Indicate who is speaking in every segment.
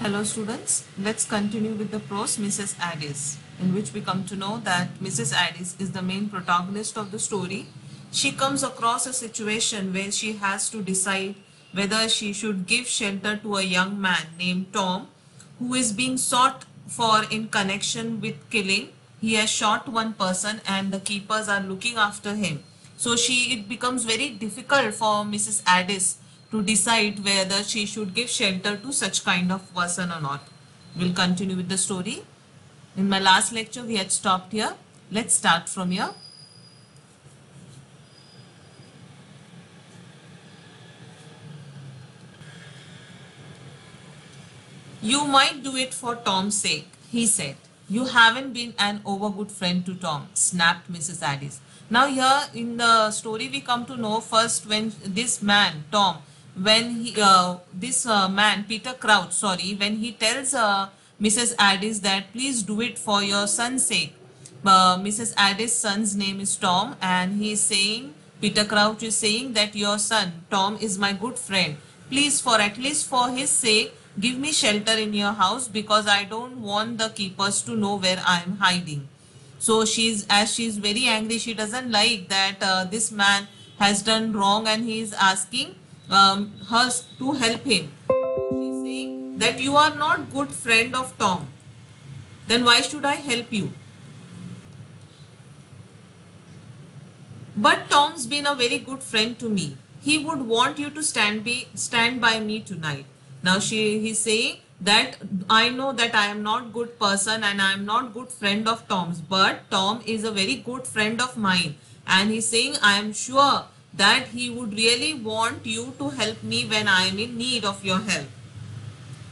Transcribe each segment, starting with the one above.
Speaker 1: Hello students, let's continue with the prose Mrs. Addis, in which we come to know that Mrs. Addis is the main protagonist of the story. She comes across a situation where she has to decide whether she should give shelter to a young man named Tom who is being sought for in connection with killing. He has shot one person and the keepers are looking after him. So it becomes very difficult for Mrs. Addis to decide whether she should give shelter to such kind of person or not. We'll continue with the story. In my last lecture, we had stopped here. Let's start from here. You might do it for Tom's sake, he said. You haven't been an over good friend to Tom, snapped Mrs. Addis. Now here in the story we come to know first when this man, Tom, when this man, Peter Crouch, when he tells Mrs. Addis that please do it for your son's sake. Mrs. Addis' son's name is Tom and he is saying, Peter Crouch is saying that your son, Tom, is my good friend. Please, for at least for his sake, give me shelter in your house because I don't want the keepers to know where I am hiding. So she's very angry. She doesn't like that this man has done wrong and he is asking her to help him. She's saying that you are not good friend of Tom. Then why should I help you? But Tom's been a very good friend to me. He would want you to stand by me tonight. Now he's saying that I know that I am not good person and I am not good friend of Tom's, but Tom is a very good friend of mine. And he's saying I am sure that he would really want you to help me when I am in need of your help.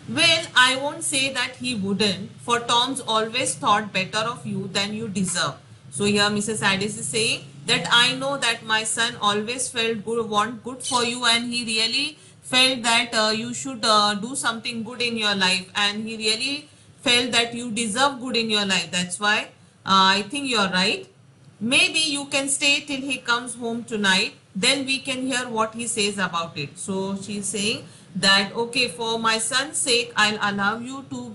Speaker 1: Well, I won't say that he wouldn't, for Tom's always thought better of you than you deserve. So here Mrs. Addis is saying that I know that my son always felt want good for you and he really felt that you should do something good in your life and he really felt that you deserve good in your life. That's why I think you're right. Maybe you can stay till he comes home tonight. Then we can hear what he says about it. So she's saying that okay, for my son's sake, I'll allow you to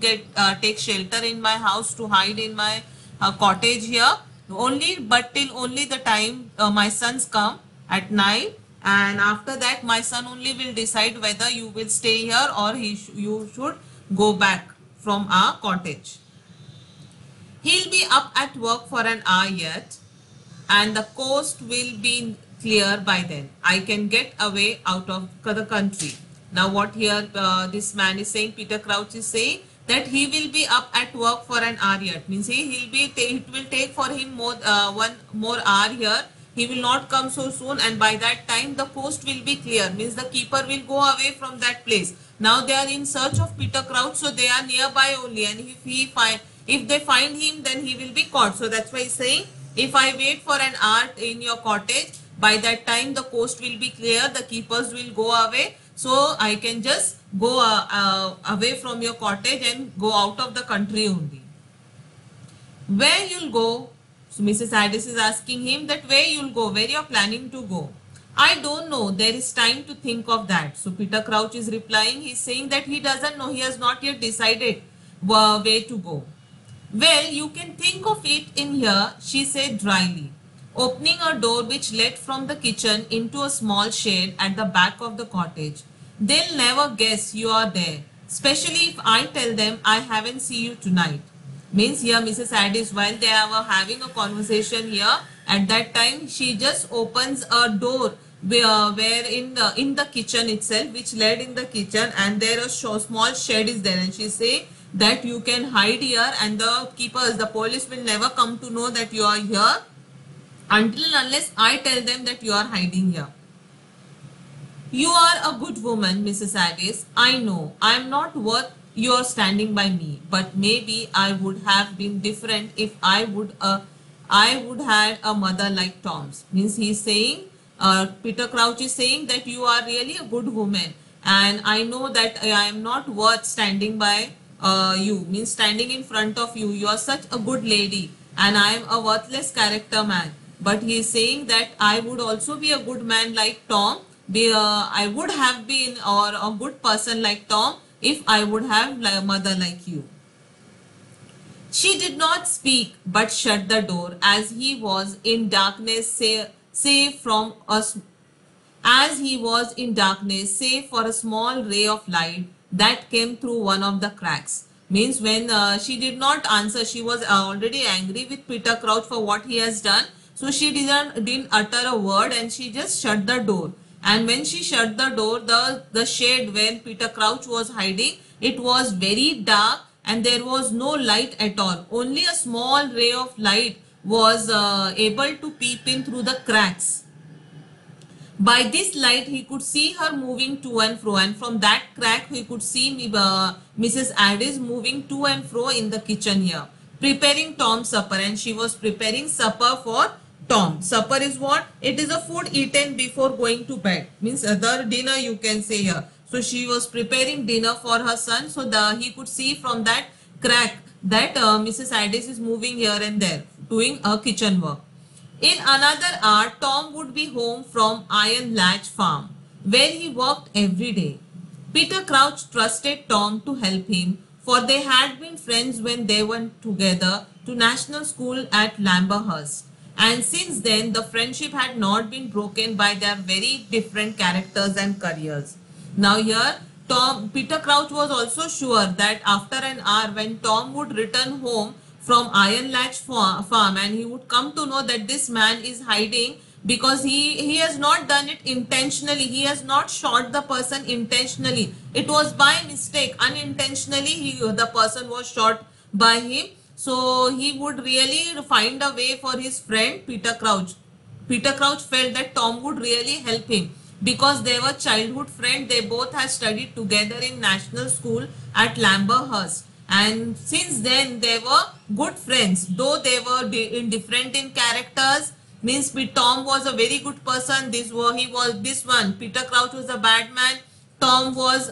Speaker 1: take shelter in my house, to hide in my cottage here. But till only the time my sons come at night, and after that my son only will decide whether you will stay here or you should go back from our cottage. He'll be up at work for an hour yet and the coast will be clear by then. I can get away out of the country. Now what here this man is saying, Peter Crouch is saying that he will be up at work for an hour yet. Means it will take for him one more hour here. He will not come so soon and by that time the coast will be clear. Means the keeper will go away from that place. Now they are in search of Peter Crouch, so they are nearby only, and if they find him then he will be caught. So that's why he's saying if I wait for an hour in your cottage, by that time the coast will be clear, the keepers will go away, so I can just go away from your cottage and go out of the country only. Where you'll go? So Mrs. Addis is asking him that where you'll go, where you're planning to go. I don't know, there is time to think of that. So Peter Crouch is replying, he's saying that he doesn't know, he has not yet decided where to go. Well, you can think of it in here, she said dryly, opening a door which led from the kitchen into a small shed at the back of the cottage. They'll never guess you are there, especially if I tell them I haven't seen you tonight. Means here Mrs. Addis, while they were having a conversation here, at that time she just opens a door where in the kitchen itself, which led in the kitchen, and there a small shed is there, and she say that you can hide here and the keepers, the police will never come to know that you are here until unless I tell them that you are hiding here. You are a good woman, Mrs. Addis. I know I am not worth your standing by me, but maybe I would have been different if I would had a mother like Tom's. Means he is saying, Peter Crouch is saying that you are really a good woman and I know that I am not worth standing by you, means standing in front of you. You are such a good lady and I am a worthless character man. But he is saying that I would also be a good man like Tom. I would have been or a good person like Tom, if I would have a mother like you. She did not speak, but shut the door as he was in darkness, save from us, as he was in darkness, save for a small ray of light that came through one of the cracks. Means when she did not answer, she was already angry with Peter Crouch for what he has done. So she didn't utter a word, and she just shut the door. And when she shut the door, the shade when Peter Crouch was hiding, it was very dark and there was no light at all. Only a small ray of light was able to peep in through the cracks. By this light, he could see her moving to and fro, and from that crack, he could see Mrs. Addis moving to and fro in the kitchen here, preparing Tom's supper, and she was preparing supper for Tom. Supper is what? It is a food eaten before going to bed. Means other dinner you can say here. So she was preparing dinner for her son, so he could see from that crack that Mrs. Addis is moving here and there, doing a kitchen work. In another hour, Tom would be home from Iron Latch Farm, where he worked every day. Peter Crouch trusted Tom to help him, for they had been friends when they went together to National School at Lamberhurst. And since then, the friendship had not been broken by their very different characters and careers. Now here, Peter Crouch was also sure that after an hour, when Tom would return home from Iron Latch Farm, and he would come to know that this man is hiding because he has not done it intentionally. He has not shot the person intentionally. It was by mistake, unintentionally the person was shot by him. So he would really find a way for his friend Peter Crouch. Peter Crouch felt that Tom would really help him because they were childhood friends. They both had studied together in National School at Lamberhurst. And since then they were good friends, though they were different in characters. Means Tom was a very good person. This one Peter Crouch was a bad man. Tom was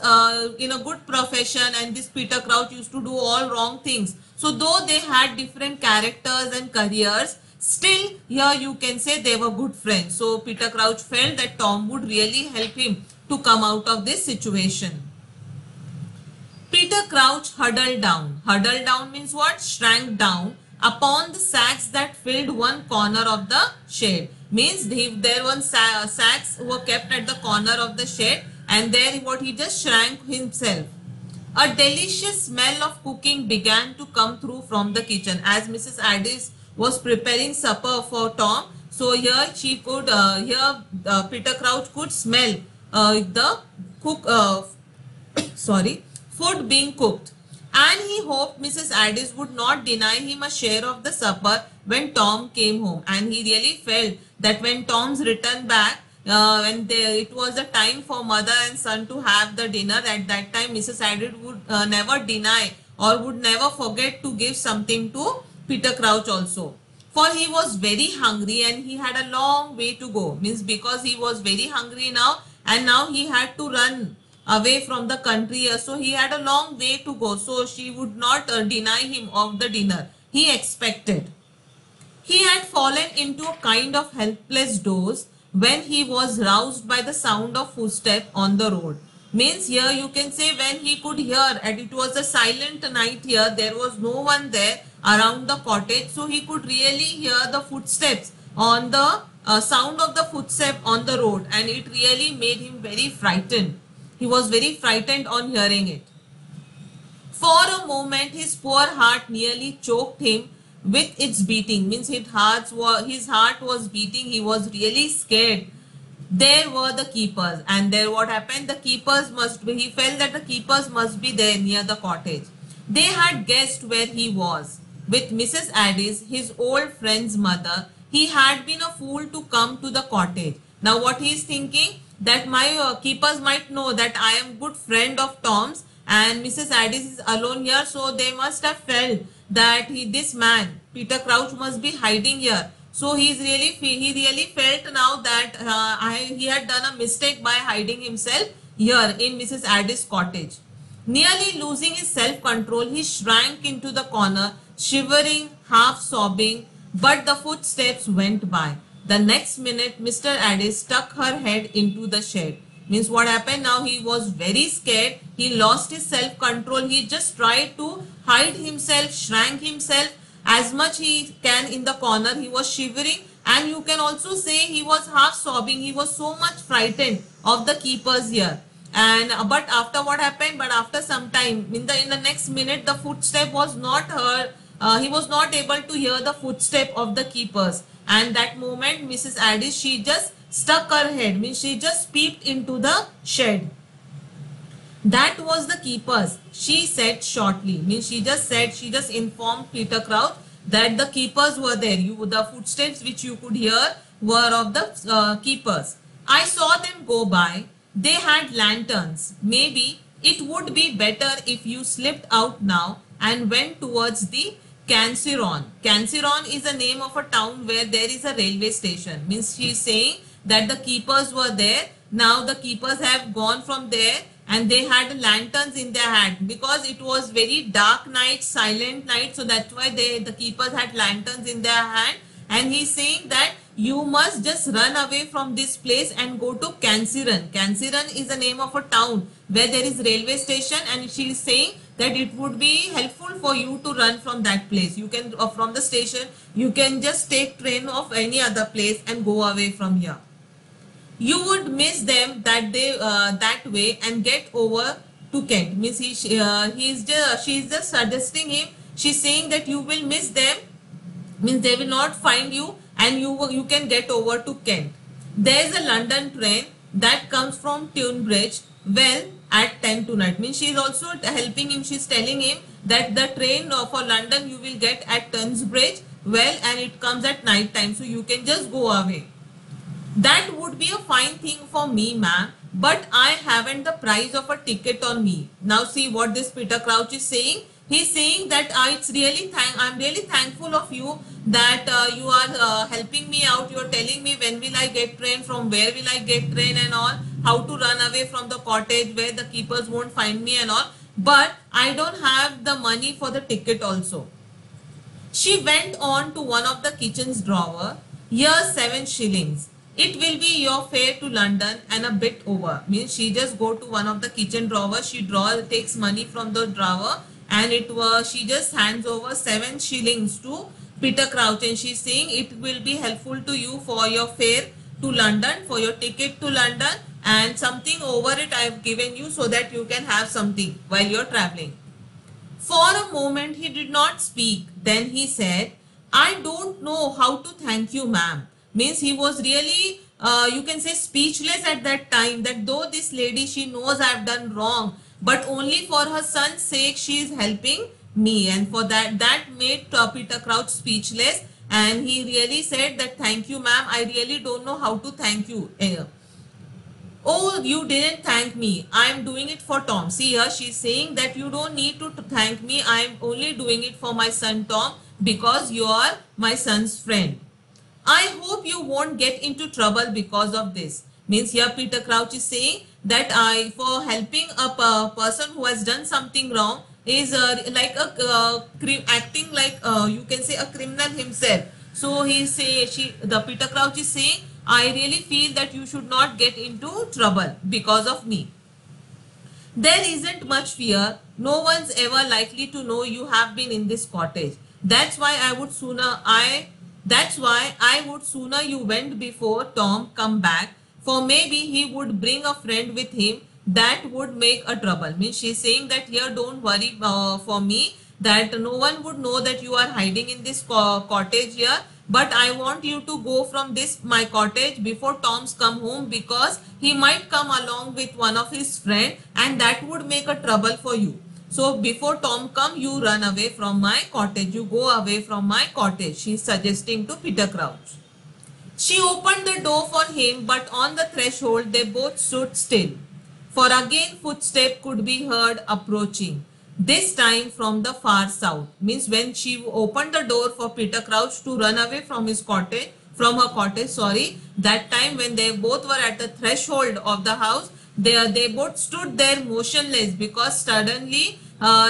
Speaker 1: in a good profession, and this Peter Crouch used to do all wrong things. So though they had different characters and careers, still here you can say they were good friends. So Peter Crouch felt that Tom would really help him to come out of this situation. Peter Crouch huddled down. Huddled down means what? Shrank down upon the sacks that filled one corner of the shed. Means there were sacks were kept at the corner of the shed, and there what he just shrank himself. A delicious smell of cooking began to come through from the kitchen as Mrs. Addis was preparing supper for Tom. So here she could, Peter Crouch could smell the food being cooked, and he hoped Mrs. Addis would not deny him a share of the supper when Tom came home. And he really felt that when Tom's returned back, it was the time for mother and son to have the dinner. At that time, Mrs. Addis would never deny or would never forget to give something to Peter Crouch also. For he was very hungry and he had a long way to go. Means because he was very hungry now, and now he had to run away from the country, so he had a long way to go. So she would not deny him of the dinner he expected. He had fallen into a kind of helpless doze when he was roused by the sound of footsteps on the road. Means here you can say when he could hear, and it was a silent night here, there was no one there around the cottage, so he could really hear the footsteps on the sound of the footstep on the road, and it really made him very frightened. He was very frightened on hearing it. For a moment, his poor heart nearly choked him with its beating. Means his heart was beating. He was really scared. There were the keepers, and there what happened? The keepers must be. He felt that the keepers must be there near the cottage. They had guessed where he was. With Mrs. Addis, his old friend's mother, he had been a fool to come to the cottage. Now what he is thinking? That my keepers might know that I am good friend of Tom's, and Mrs. Addis is alone here, so they must have felt that this man Peter Crouch must be hiding here. So he really felt now that he had done a mistake by hiding himself here in Mrs. Addis' cottage. Nearly losing his self-control, he shrank into the corner, shivering, half sobbing, but the footsteps went by. The next minute, Mr. Addis stuck her head into the shed. Means what happened now, he was very scared, he lost his self control, he just tried to hide himself, shrank himself as much he can in the corner. He was shivering, and you can also say he was half sobbing. He was so much frightened of the keepers here. And but after what happened, but after some time, in the next minute, the footstep was not heard. He was not able to hear the footstep of the keepers. And that moment, Mrs. Addis, she just stuck her head, means she just peeped into the shed. That was the keepers, she said shortly. Means she just said, she just informed Peter Crouch that the keepers were there. The footsteps which you could hear were of the keepers. I saw them go by. They had lanterns. Maybe it would be better if you slipped out now and went towards the Canceron. Canceron is the name of a town where there is a railway station. Means she is saying that the keepers were there. Now the keepers have gone from there, and they had lanterns in their hand because it was very dark night, silent night. So that's why the keepers had lanterns in their hand. And he's saying that you must just run away from this place and go to Canceron. Canceron is the name of a town where there is railway station, and she is saying that it would be helpful for you to run from that place. You can from the station, you can just take train of any other place and go away from here. You would miss them that way and get over to Kent. Means she's just suggesting him. She's saying that you will miss them, means they will not find you, and you can get over to Kent. There is a London train that comes from Tunbridge well at 10 tonight. Means she is also helping him. She's telling him that the train for London you will get at Tunbridge well, and it comes at night time, so you can just go away. That would be a fine thing for me, ma'am, but I haven't the price of a ticket on me. Now see what this Peter Crouch is saying. He's saying that I'm really thankful of you that you are helping me out. You're telling me when will I get train, from where will I get train and all, how to run away from the cottage where the keepers won't find me and all. But I don't have the money for the ticket also. She went on to one of the kitchen's drawer. Here's 7 shillings. It will be your fare to London and a bit over. Means she just go to one of the kitchen drawers. She takes money from the drawer, and she just hands over 7 shillings to Peter Crouch, and she's saying it will be helpful to you for your fare to London, for your ticket to London, and something over it I have given you so that you can have something while you're traveling. For a moment he did not speak. Then he said, I don't know how to thank you, ma'am. Means he was really, you can say, speechless at that time, that though this lady, she knows I have done wrong, but only for her son's sake she is helping me. And for that made Peter Crouch speechless, and he really said that thank you, ma'am, I really don't know how to thank you. Oh, you didn't thank me. I am doing it for Tom. See here, she's saying that you don't need to thank me. I am only doing it for my son Tom because you are my son's friend. I hope you won't get into trouble because of this. Means here Peter Crouch is saying that for helping a person who has done something wrong is like acting like you can say a criminal himself. So the Peter Crouch is saying, I really feel that you should not get into trouble because of me. There isn't much fear. No one's ever likely to know you have been in this cottage. That's why I would sooner you went before Tom come back, for maybe he would bring a friend with him that would make a trouble. Means she's saying that here, don't worry for me, that no one would know that you are hiding in this cottage here, but I want you to go from my cottage before Tom's come home, because he might come along with one of his friend and that would make a trouble for you. So before Tom come, you run away from my cottage. You go away from my cottage. She is suggesting to Peter Crouch. She opened the door for him, but on the threshold they both stood still. For again footsteps could be heard approaching. This time from the far south. Means when she opened the door for Peter Crouch to run away from her cottage, that time when they both were at the threshold of the house, they both stood there motionless, because suddenly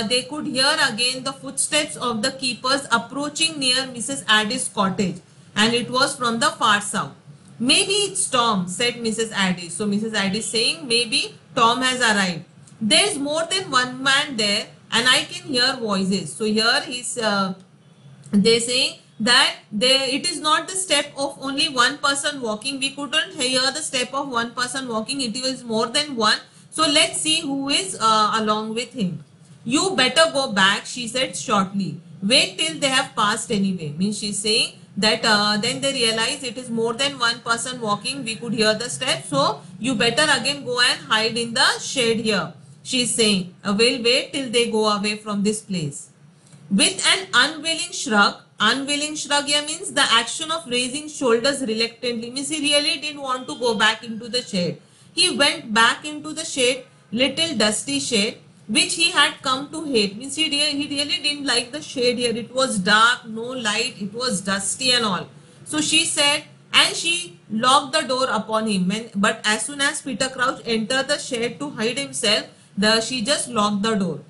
Speaker 1: they could hear again the footsteps of the keepers approaching near Mrs. Addis' cottage, and it was from the far south. Maybe it's Tom, said Mrs. Addis. So Mrs. Addis saying maybe Tom has arrived. There's more than one man there and I can hear voices. So here he's they say that it is not the step of only one person walking. We couldn't hear the step of one person walking. It was more than one. So let's see who is along with him. You better go back, she said shortly. Wait till they have passed anyway. Means she's saying that then they realize it is more than one person walking. We could hear the steps. So you better again go and hide in the shade here. She's saying, we'll wait till they go away from this place. With an unwilling shrug here means the action of raising shoulders reluctantly, means he really didn't want to go back into the shade. He went back into the shade, little dusty shade, which he had come to hate. Means he really didn't like the shade here. It was dark, no light, it was dusty and all. So she said, and she locked the door upon him. But as soon as Peter Crouch entered the shade to hide himself, she just locked the door.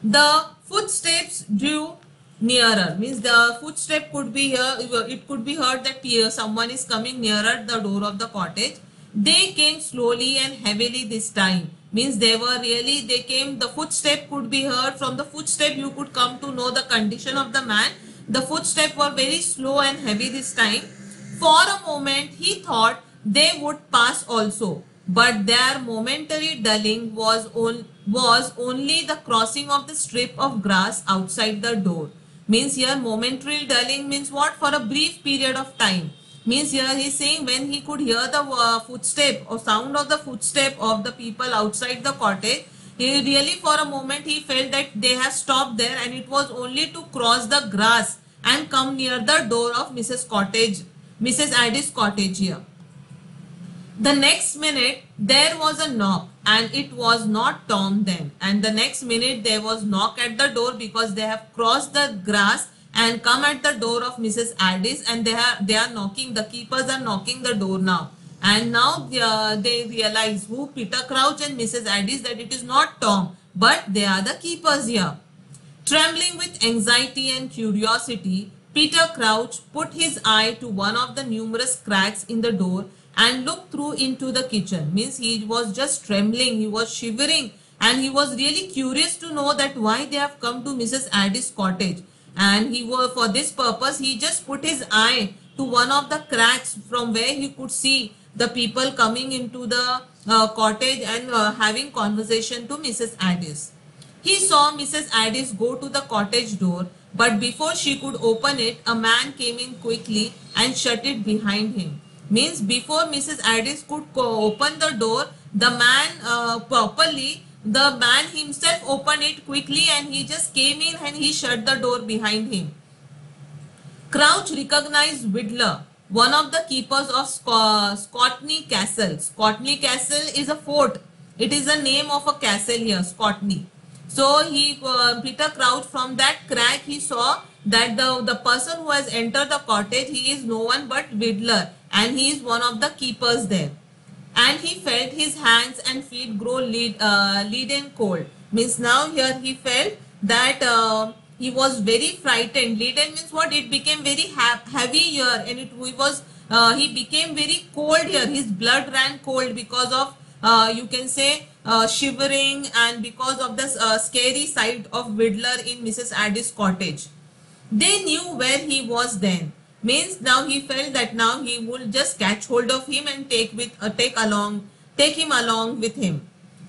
Speaker 1: The footsteps drew nearer, means the footstep could be here, it could be heard that someone is coming nearer the door of the cottage. They came slowly and heavily this time, means they came, the footstep could be heard. From the footstep you could come to know the condition of the man. The footsteps were very slow and heavy this time. For a moment he thought they would pass also, but their momentary dulling was only the crossing of the strip of grass outside the door. Means here momentary dulling means what? For a brief period of time. Means here he is saying when he could hear the footstep or sound of the footstep of the people outside the cottage, he really for a moment he felt that they have stopped there and it was only to cross the grass and come near the door of Mrs. Addis' cottage here. The next minute there was a knock and it was not Tom then. And the next minute there was knock at the door because they have crossed the grass and come at the door of Mrs. Addis and they are knocking, the keepers are knocking the door now. And now they realize who Peter Crouch and Mrs. Addis, that it is not Tom but they are the keepers here. Trembling with anxiety and curiosity, Peter Crouch put his eye to one of the numerous cracks in the door and looked through into the kitchen. Means he was just trembling, he was shivering and he was really curious to know that why they have come to Mrs. Addis' cottage. And for this purpose he just put his eye to one of the cracks from where he could see the people coming into the cottage and having conversation to Mrs. Addis. He saw Mrs. Addis go to the cottage door, but before she could open it, a man came in quickly and shut it behind him. Means before Mrs. Addis could open the door, the man himself opened it quickly and he just came in and he shut the door behind him. Crouch recognized Widler, one of the keepers of Scotney Castle. Scotney Castle is a fort. It is the name of a castle here, Scotney. So Peter Crouch, from that crack he saw that the person who has entered the cottage, he is no one but Widler and he is one of the keepers there. And he felt his hands and feet grow leaden cold. Means now here he felt that he was very frightened. Leaden means what? It became very heavy here and he became very cold here. His blood ran cold because of you can say shivering and because of the scary sight of Widler in Mrs. Addis' cottage. They knew where he was then. Means now he felt that now he would just catch hold of him and take him along with him.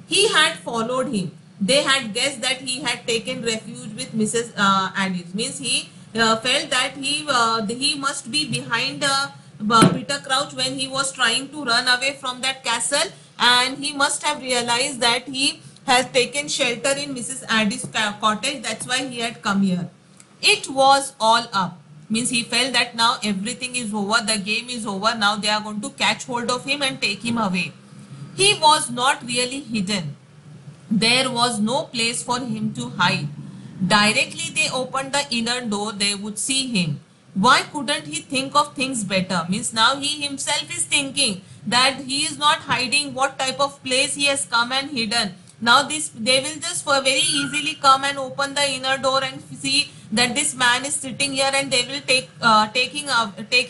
Speaker 1: He had followed him. They had guessed that he had taken refuge with Mrs. Addis. Means he felt that he must be behind Peter Crouch when he was trying to run away from that castle, and he must have realized that he has taken shelter in Mrs. Addis' cottage. That's why he had come here. It was all up. Means he felt that now everything is over, the game is over, now they are going to catch hold of him and take him away. He was not really hidden. There was no place for him to hide. Directly they opened the inner door, they would see him. Why couldn't he think of things better? Means now he himself is thinking that he is not hiding what type of place he has come and hidden. Now they will just very easily come and open the inner door and see that this man is sitting here and they will take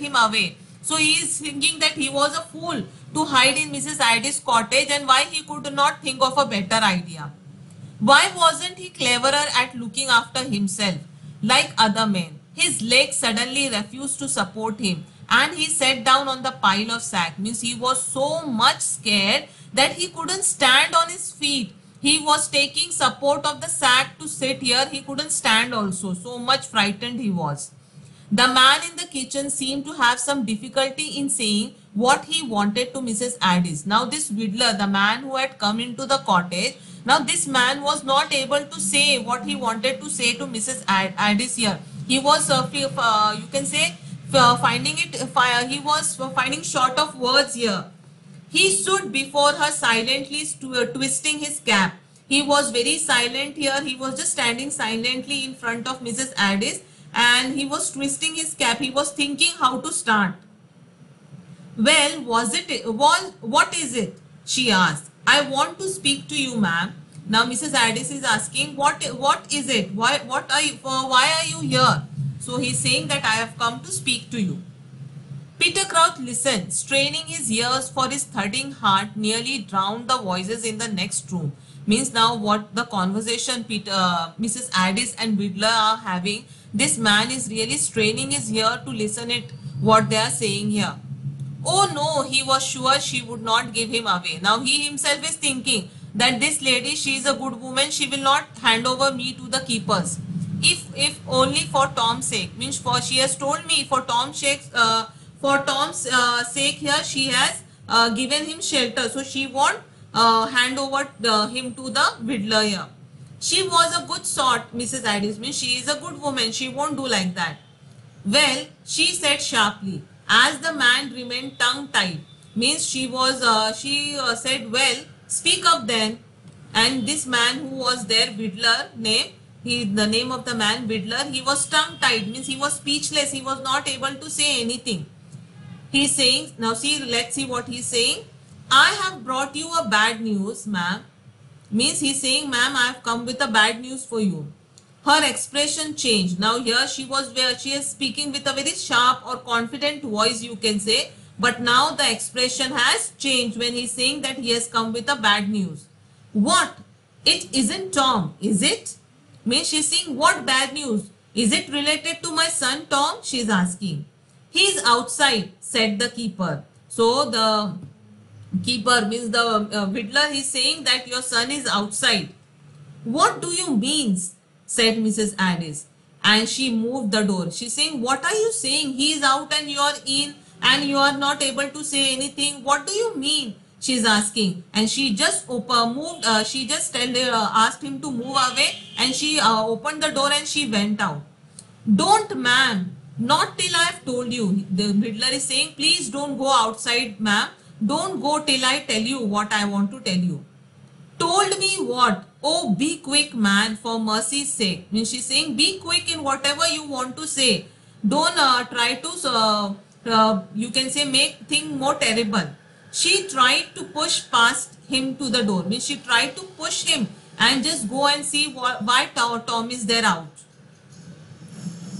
Speaker 1: him away. So he is thinking that he was a fool to hide in Mrs. Ida's cottage, and why he could not think of a better idea. Why wasn't he cleverer at looking after himself like other men? His legs suddenly refused to support him and he sat down on the pile of sack. Means he was so much scared that he couldn't stand on his feet. He was taking support of the sack to sit here. He couldn't stand also. So much frightened he was. The man in the kitchen seemed to have some difficulty in saying what he wanted to Mrs. Addis. Now this Vidler, the man who had come into the cottage, now this man was not able to say what he wanted to say to Mrs. Addis here. He was, you can say, finding it, he was finding short of words here. He stood before her silently, twisting his cap. He was very silent here. He was just standing silently in front of Mrs. Addis and he was twisting his cap. He was thinking how to start. Well, what is it? She asked. I want to speak to you, ma'am. Now Mrs. Addis is asking, what is it? Why are you here? So he's saying that I have come to speak to you. Peter Crouch listened, straining his ears, for his thudding heart nearly drowned the voices in the next room. Means now what the conversation Mrs. Addis and Vidler are having, this man is really straining his ear to listen it what they are saying here. Oh no, he was sure she would not give him away. Now he himself is thinking that this lady, she is a good woman, she will not hand over me to the keepers. If only for Tom's sake, means for she has told me for Tom's sake, sake here she has given him shelter, so she won't hand over him to the Vidler here. She was a good sort, Mrs. Addis, means she is a good woman, she won't do like that. Well, she said sharply, as the man remained tongue-tied. Means she was, she said, well, speak up then. And this man who was there, Vidler, the name of the man, Vidler, he was tongue-tied. Means he was speechless. He was not able to say anything. He's saying, now see, let's see what he's saying. I have brought you a bad news, ma'am. Means he's saying, ma'am, I have come with a bad news for you. Her expression changed. Now here she is speaking with a very sharp or confident voice, you can say. But now the expression has changed when he's saying that he has come with a bad news. What? It isn't Tom, is it? Means she's saying, what bad news? Is it related to my son Tom? She's asking. He's outside, said the keeper. So the keeper means the Vidler, he's saying that your son is outside. What do you mean? Said Mrs. Addis, and she moved the door. She's saying, what are you saying? He is out and you are in and you are not able to say anything. What do you mean? She's asking, and she just asked him to move away, and she opened the door and she went out. Don't, ma'am, not till I have told you. The Vidler is saying, please don't go outside, ma'am. Don't go till I tell you what I want to tell you. Told me what? Oh, be quick, man, for mercy's sake. Means she's saying, be quick in whatever you want to say. Don't try to, you can say, make things more terrible. She tried to push past him to the door. Means she tried to push him and just go and see why Tom is there out.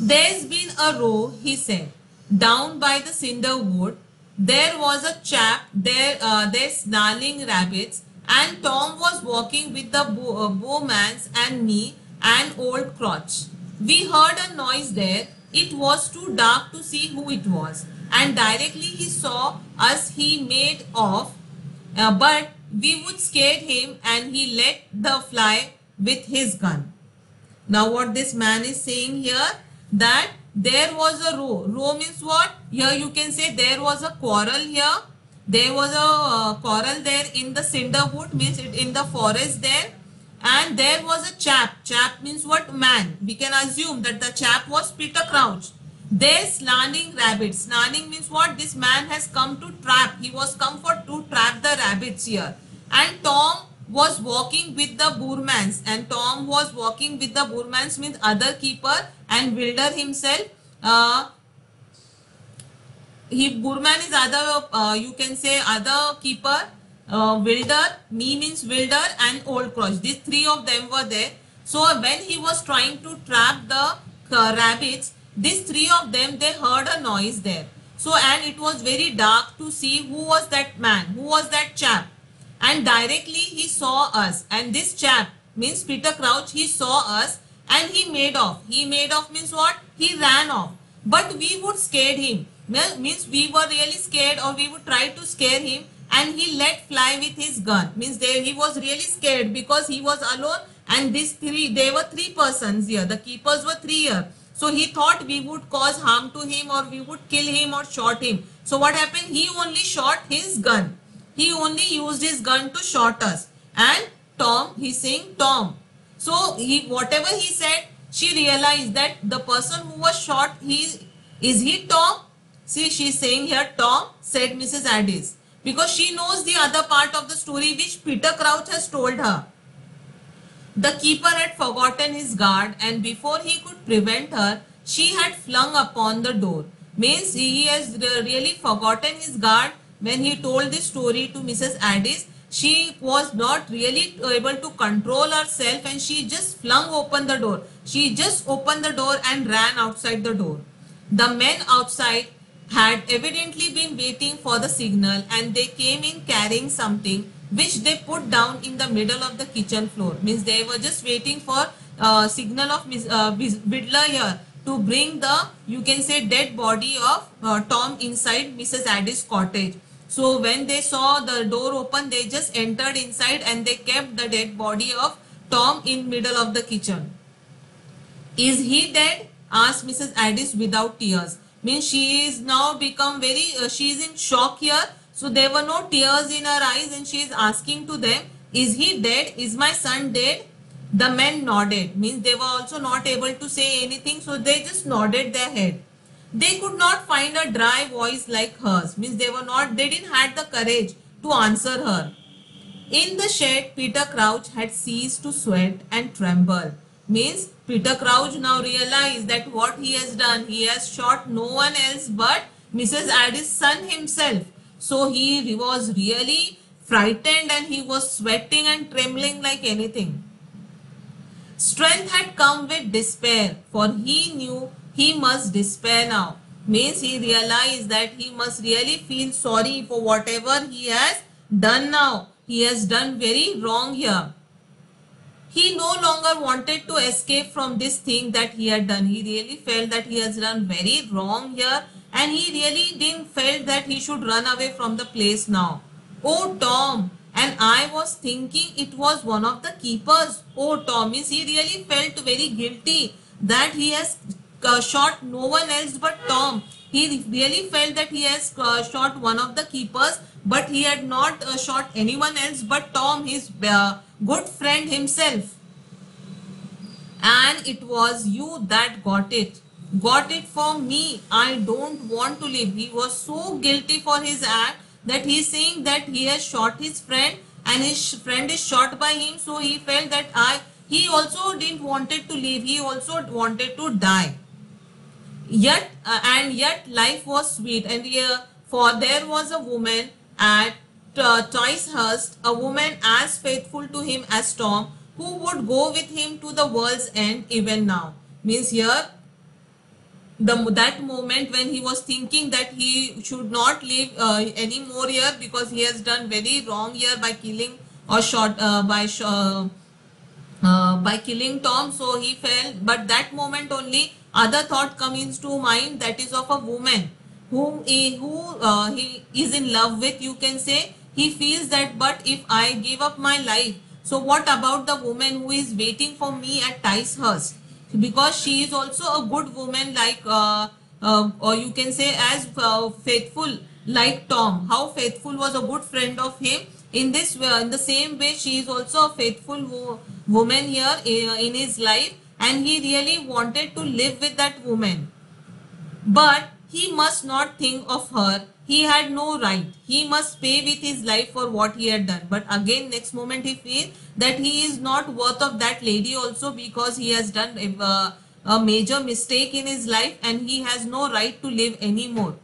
Speaker 1: There's been a row, he said, down by the cinder wood. There was a chap there, they're snarling rabbits, and Tom was walking with the bowmans and me and old Crotch. We heard a noise there. It was too dark to see who it was, and directly he saw us he made off, but we would scare him and he let the fly with his gun. Now what this man is saying here, that there was a row. Row means what? Here you can say there was a quarrel here. There was a quarrel there in the cinder wood, means in the forest there, and there was a chap. Chap means what? Man. We can assume that the chap was Peter Crouch. There snarling rabbits. Snarling means what? This man has come to trap. He was come to trap the rabbits here. And Tom was walking with the boormans, and Tom was walking with the boormans means other keeper, and Wilder himself. Boorman is other, you can say other keeper, Wilder, me means Wilder, and Old Crotch. These three of them were there. So when he was trying to trap the rabbits, these three of them, they heard a noise there. So, and it was very dark to see who was that man, who was that chap. And directly he saw us. And this chap, means Peter Crouch, he saw us and he made off. He made off means what? He ran off. But we would scare him. Means we were really scared, or we would try to scare him, and he let fly with his gun. Means he was really scared because he was alone, and there were three persons here. The keepers were three here. So he thought we would cause harm to him, or we would kill him or shot him. So what happened? He only shot his gun. He only used his gun to shot us. And Tom, he's saying Tom. So whatever he said, she realized that the person who was shot, is he Tom? See, she's saying here Tom, said Mrs. Addis, because she knows the other part of the story which Peter Crouch has told her. The keeper had forgotten his guard, and before he could prevent her, she had flung upon the door. Means he has really forgotten his guard when he told this story to Mrs. Addis. She was not really able to control herself, and she just flung open the door. She just opened the door and ran outside the door. The men outside had evidently been waiting for the signal, and they came in carrying something which they put down in the middle of the kitchen floor. Means they were just waiting for signal of Bidler here to bring the, you can say, dead body of Tom inside Mrs. Addis' cottage. So when they saw the door open, they just entered inside and they kept the dead body of Tom in middle of the kitchen. Is he dead? Asked Mrs. Addis without tears. Means she is now become very, she is in shock here. So there were no tears in her eyes, and she is asking to them, is he dead? Is my son dead? The men nodded. Means they were also not able to say anything, so they just nodded their head. They could not find a dry voice like hers. Means they didn't have the courage to answer her. In the shed, Peter Crouch had ceased to sweat and tremble. Means Peter Crouch now realized that what he has done, he has shot no one else but Mrs. Addis' son himself. So he was really frightened, and he was sweating and trembling like anything. Strength had come with despair, for he knew he must despair now. Means he realized that he must really feel sorry for whatever he has done now. He has done very wrong here. He no longer wanted to escape from this thing that he had done. He really felt that he has done very wrong here, and he really didn't felt that he should run away from the place now. Oh Tom, and I was thinking it was one of the keepers. Oh Tom, means he really felt very guilty that he has shot no one else but Tom. He really felt that he has shot one of the keepers, but he had not shot anyone else but Tom, his good friend himself. And it was you that got it. Got it for me. I don't want to live. He was so guilty for his act that he is saying that he has shot his friend, and his friend is shot by him. So he felt that he also didn't wanted to live. He also wanted to die. Yet life was sweet, and for there was a woman at Ticehurst, a woman as faithful to him as Tom, who would go with him to the world's end even now. Means here, that moment when he was thinking that he should not live anymore here, because he has done very wrong here by killing or shot by killing Tom. So he fell, but that moment only other thought comes into mind, that is of a woman whom he is in love with, you can say. He feels that, but if I give up my life, so what about the woman who is waiting for me at Ticehurst? Because she is also a good woman, like or you can say as faithful like Tom. How faithful was a good friend of him. In this in the same way, she is also a faithful woman here in his life, and he really wanted to live with that woman. But he must not think of her. He had no right. He must pay with his life for what he had done. But again, next moment he feels that he is not worth of that lady also, because he has done a major mistake in his life, and he has no right to live anymore.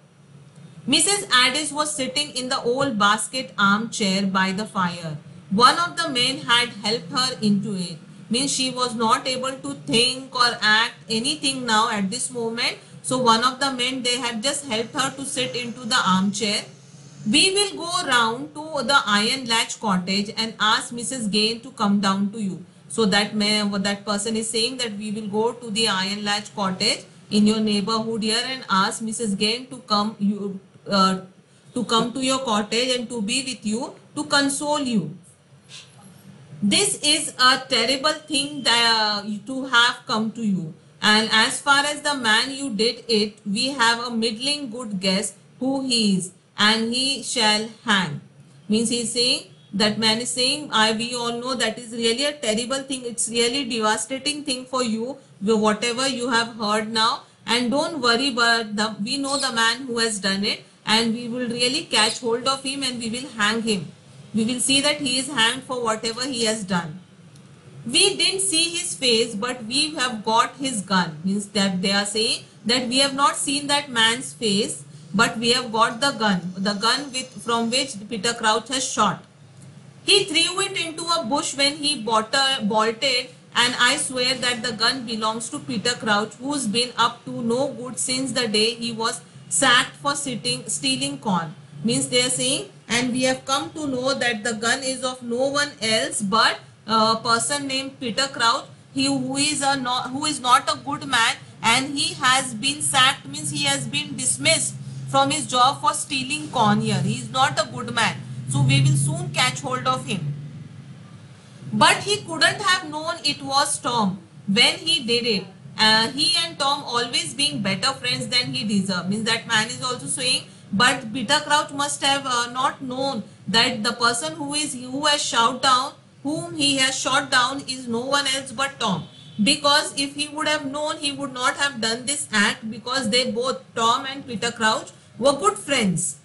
Speaker 1: Mrs. Addis was sitting in the old basket armchair by the fire. One of the men had helped her into it. Means she was not able to think or act anything now at this moment. So one of the men, they had just helped her to sit into the armchair. We will go round to the Iron Latch cottage and ask Mrs. Gain to come down to you. So that person is saying that we will go to the Iron Latch cottage in your neighborhood here and ask Mrs. Gain to come to your cottage and to be with you, to console you. This is a terrible thing that, to have come to you. And as far as the man you did it, we have a middling good guess who he is, and he shall hang. Means he is saying, that man is saying, we all know that is really a terrible thing. It's really devastating thing for you, whatever you have heard now. And don't worry, but we know the man who has done it, and we will really catch hold of him and we will hang him. We will see that he is hanged for whatever he has done. We didn't see his face, but we have got his gun. Means that they are saying that we have not seen that man's face, but we have got the gun from which Peter Crouch has shot. He threw it into a bush when he bolted, and I swear that the gun belongs to Peter Crouch, who's been up to no good since the day he was sacked for stealing corn. Means they are saying, and we have come to know that the gun is of no one else but a person named Peter Crouch, who is not a good man, and he has been sacked. Means he has been dismissed from his job for stealing corn here. He is not a good man. So we will soon catch hold of him. But he couldn't have known it was Tom when he did it. He and Tom always being better friends than he deserved. Means that man is also saying, but Peter Crouch must have not known that the person whom he has shot down is no one else but Tom. Because if he would have known, he would not have done this act, because they both, Tom and Peter Crouch, were good friends.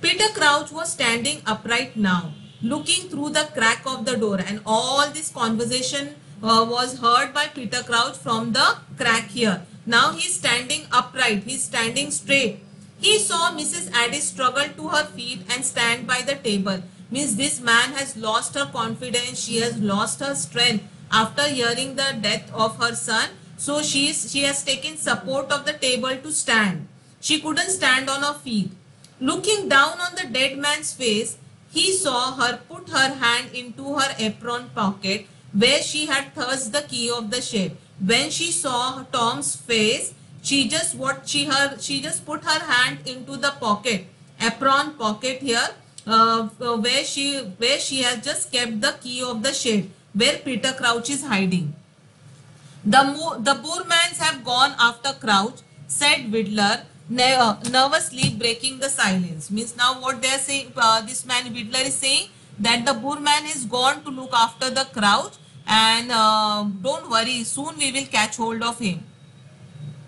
Speaker 1: Peter Crouch was standing upright now, looking through the crack of the door, and all this conversation was heard by Peter Crouch from the crack here. Now he is standing upright, he is standing straight. He saw Mrs. Addis struggle to her feet and stand by the table. Means this man has lost her confidence, she has lost her strength after hearing the death of her son. So she has taken support of the table to stand. She couldn't stand on her feet. Looking down on the dead man's face, he saw her put her hand into her apron pocket where she had thrust the key of the shed. When she saw Tom's face, she just put her hand into the apron pocket here, where she has just kept the key of the shed where Peter Crouch is hiding. The Boormans have gone after Crouch, said Widler, nervously breaking the silence. Means now what they are saying, this man Widler is saying that the Boorman is gone to look after the Crouch, and don't worry, soon we will catch hold of him.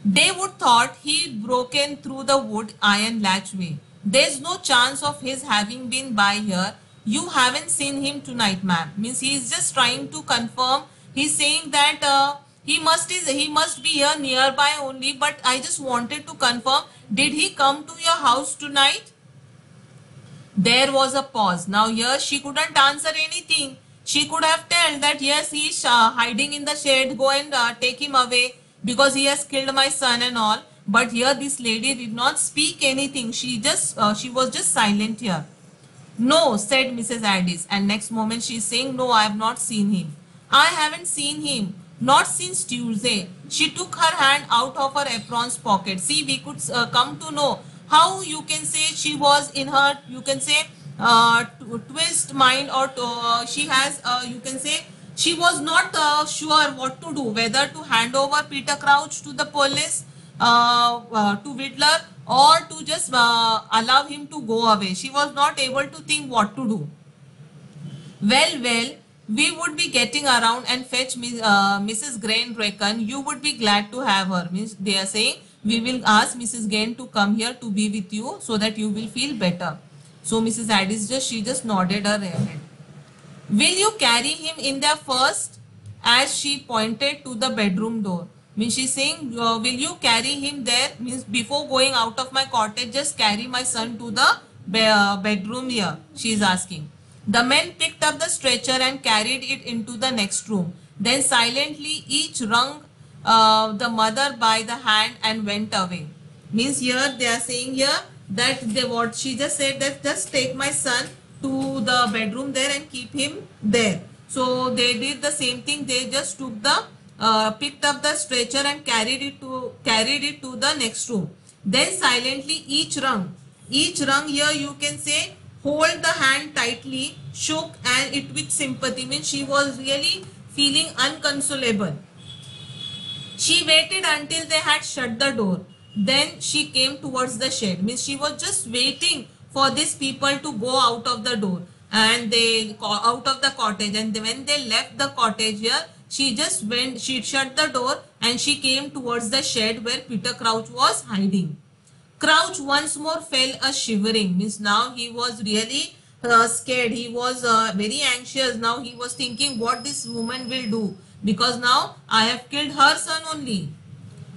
Speaker 1: They would thought he'd broken through the wood iron latchway. There's no chance of his having been by here. You haven't seen him tonight, ma'am. Means he is just trying to confirm. He's saying that he must be here nearby only, but I just wanted to confirm, did he come to your house tonight? There was a pause. Now here she couldn't answer anything. She could have told that yes, he is hiding in the shed, go and take him away, because he has killed my son and all. But here this lady did not speak anything. She was just silent here. No, said Mrs. Addis, and next moment she is saying, no, I have not seen him. I haven't seen him, not since Tuesday. She took her hand out of her apron's pocket. See, we could come to know how, you can say, she was in her, you can say, twist mind, or she has, you can say, she was not sure what to do, whether to hand over Peter Crouch to the police, to Widler, or to just allow him to go away. She was not able to think what to do. Well, we would be getting around and fetch Mrs. Gain reckon. You would be glad to have her. Means they are saying, we will ask Mrs. Gain to come here to be with you so that you will feel better. So Mrs. Addis just nodded her head. Will you carry him in there first? As she pointed to the bedroom door. Means she's saying, will you carry him there? Means before going out of my cottage, just carry my son to the bedroom here. She is asking. The men picked up the stretcher and carried it into the next room. Then silently each wrung the mother by the hand and went away. Means here they are saying here that they what she just said that just take my son to the bedroom there and keep him there. So they did the same thing. They just took the picked up the stretcher and carried it to the next room. Then silently each rung here you can say hold the hand tightly, shook and it with sympathy, means she was really feeling unconsolable. She waited until they had shut the door. Then she came towards the shed. Means she was just waiting for these people to go out of the door and they out of the cottage. And when they left the cottage here, she just went. She shut the door and she came towards the shed where Peter Crouch was hiding. Crouch once more fell a shivering. Means now he was really scared. He was very anxious. Now he was thinking what this woman will do, because now I have killed her son only.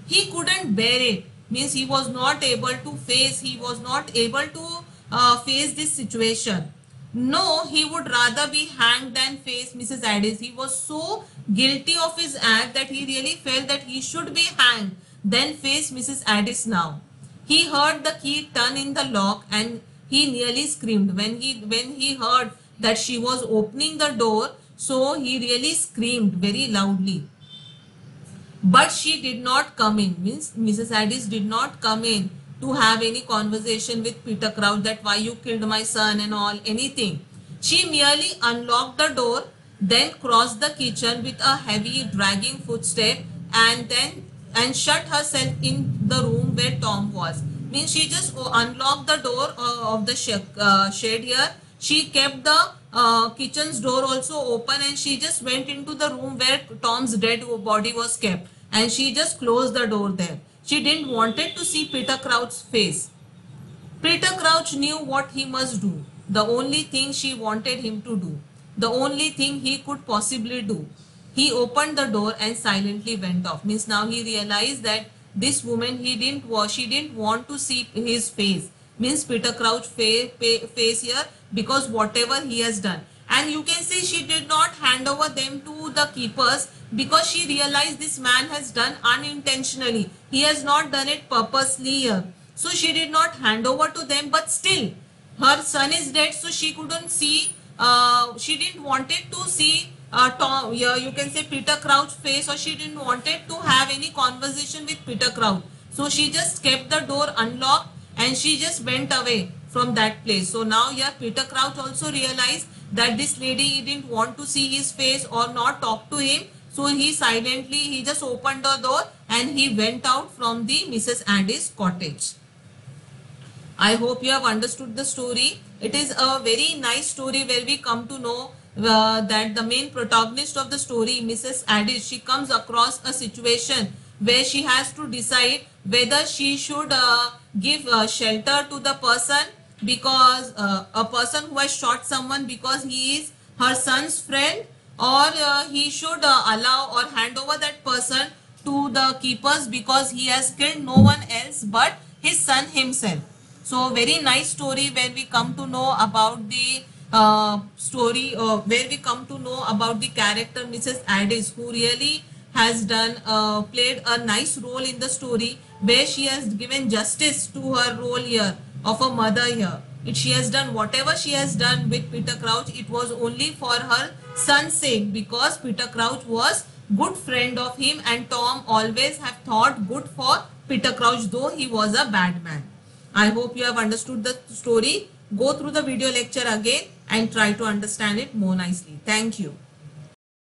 Speaker 1: He couldn't bear it. Means he was not able to face. He was not able to face this situation. No, he would rather be hanged than face Mrs. Addis. He was so guilty of his act that he really felt that he should be hanged than face Mrs. Addis now. He heard the key turn in the lock and he nearly screamed. When he heard that she was opening the door, so he really screamed very loudly. But she did not come in. Means Mrs. Addis did not come in to have any conversation with Peter Crouch that why you killed my son and all, anything. She merely unlocked the door, then crossed the kitchen with a heavy dragging footstep and shut herself in the room where Tom was. Means she just unlocked the door of the shed here. She kept the kitchen's door also open and she just went into the room where Tom's dead body was kept and she just closed the door there. She didn't wanted to see Peter Crouch's face. Peter Crouch knew what he must do. The only thing she wanted him to do. The only thing he could possibly do. He opened the door and silently went off. Means now he realized that this woman she didn't want to see his face. Means Peter Crouch face here, because whatever he has done. And you can say she did not hand over them to the keepers because she realized this man has done unintentionally. He has not done it purposely here. So she did not hand over to them, but still her son is dead, so she couldn't see, she didn't wanted to see Tom, yeah, you can say Peter Crouch face, or she didn't wanted to have any conversation with Peter Crouch. So she just kept the door unlocked and she just went away from that place. So now here Peter Crouch also realized that this lady didn't want to see his face or not talk to him. So he just opened the door and he went out from the Mrs. Addis cottage. I hope you have understood the story. It is a very nice story where we come to know that the main protagonist of the story, Mrs. Addis, she comes across a situation where she has to decide whether she should give shelter to the person, because a person who has shot someone because he is her son's friend, or he should allow or hand over that person to the keepers because he has killed no one else but his son himself. So very nice story where we come to know about the where we come to know about the character Mrs. Addis, who really has done played a nice role in the story, where she has given justice to her role here of a mother here. She has done whatever she has done with Peter Crouch, it was only for her son's sake, because Peter Crouch was good friend of him and Tom always have thought good for Peter Crouch, though he was a bad man. I hope you have understood the story. Go through the video lecture again and try to understand it more nicely. Thank you.